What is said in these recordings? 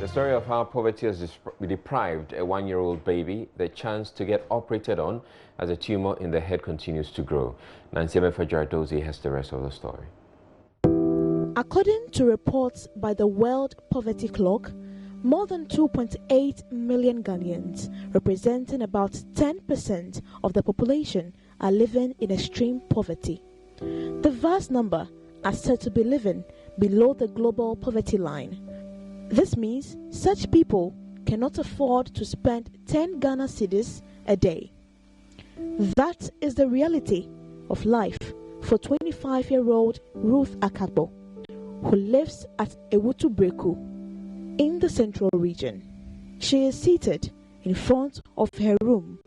The story of how poverty has deprived a one-year-old baby the chance to get operated on as a tumor in the head continues to grow. Nancy Emefa-Jardozi has the rest of the story. According to reports by the World Poverty Clock, more than 2.8 million Ghanaians, representing about 10% of the population, are living in extreme poverty. The vast number are said to be living below the global poverty line. This means such people cannot afford to spend 10 Ghana cedis a day. That is the reality of life for 25-year-old Ruth Akagbo, who lives at Ewutu Breku in the central region. She is seated in front of her room,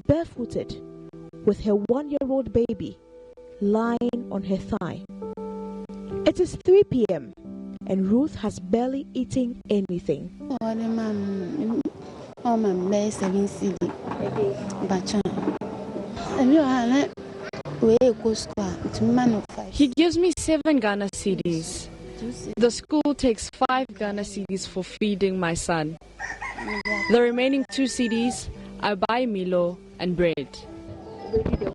barefooted, with her one-year-old baby lying on her thigh. It is 3 p.m. and Ruth has barely eaten anything. He gives me 7 Ghana cedis. The school takes 5 Ghana cedis for feeding my son. The remaining 2 cedis, I buy Milo and bread. The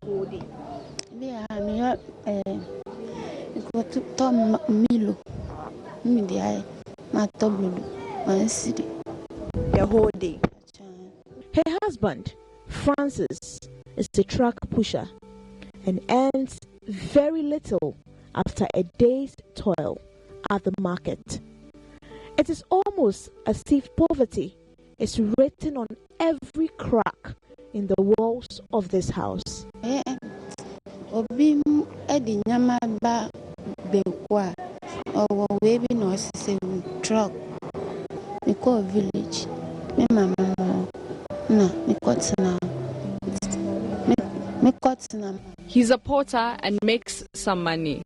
whole day. Her husband, Francis, is a truck pusher and earns very little after a day's toil at the market. It is almost as if poverty is written on every crack in the walls of this house. Village. He's a porter and makes some money.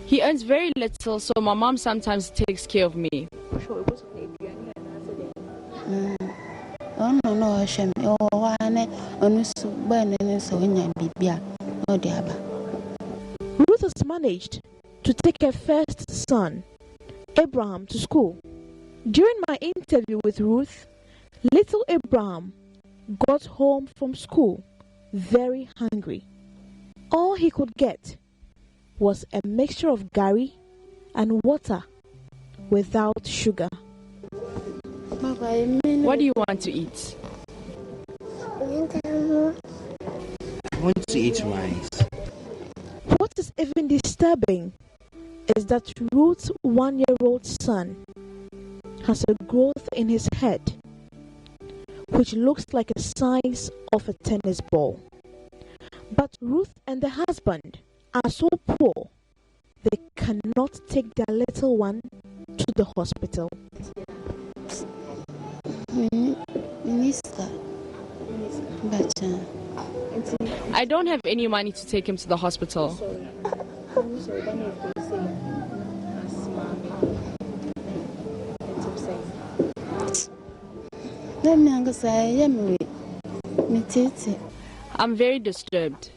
He earns very little, so my mom sometimes takes care of me. Ruth has managed to take her first son, Abraham, to school. During my interview with Ruth, little Abraham got home from school very hungry. All he could get was a mixture of garri and water without sugar. What do you want to eat? I want to eat rice. What is even disturbing is that Ruth's one-year-old son has a growth in his head which looks like the size of a tennis ball. But Ruth and the husband are so poor they cannot take their little one to the hospital. I don't have any money to take him to the hospital. I'm very disturbed.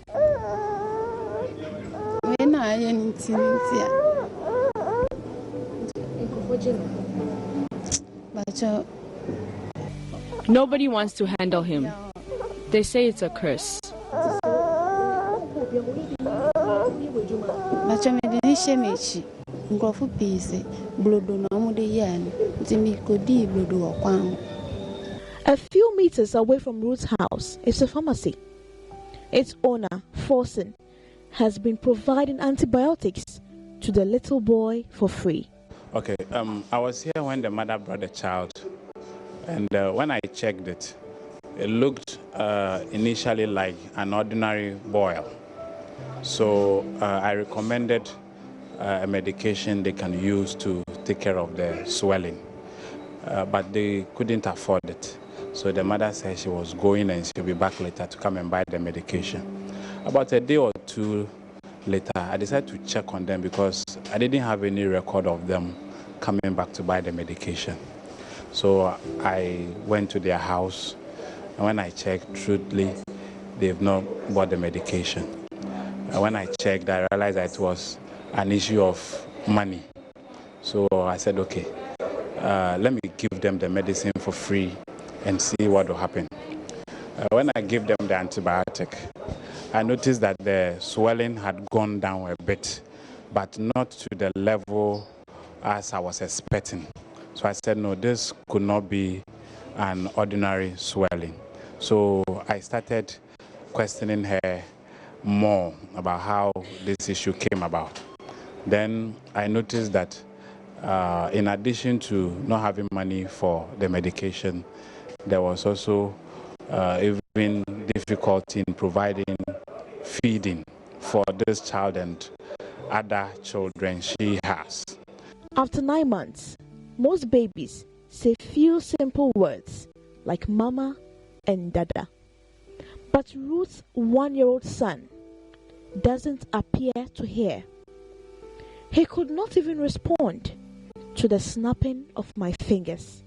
Nobody wants to handle him. They say it's a curse. A few meters away from Ruth's house is a pharmacy. Its owner, Forsen, has been providing antibiotics to the little boy for free. Okay, I was here when the mother brought the child, and when I checked it, it looked initially like an ordinary boil. So I recommended a medication they can use to take care of the swelling, but they couldn't afford it. So the mother said she was going and she'll be back later to come and buy the medication. About a day or two later, I decided to check on them because I didn't have any record of them coming back to buy the medication. So I went to their house, and when I checked, truthfully, they've not bought the medication. And when I checked, I realized that it was an issue of money. So I said, okay, let me give them the medicine for free and see what will happen. When I gave them the antibiotic, I noticed that the swelling had gone down a bit, but not to the level as I was expecting. So I said, no, this could not be an ordinary swelling. So I started questioning her more about how this issue came about. Then I noticed that in addition to not having money for the medication, there was also even difficulty in providing feeding for this child and other children she has. After 9 months, most babies say few simple words like mama and dada. But Ruth's 1-year-old son doesn't appear to hear. He could not even respond to the snapping of my fingers.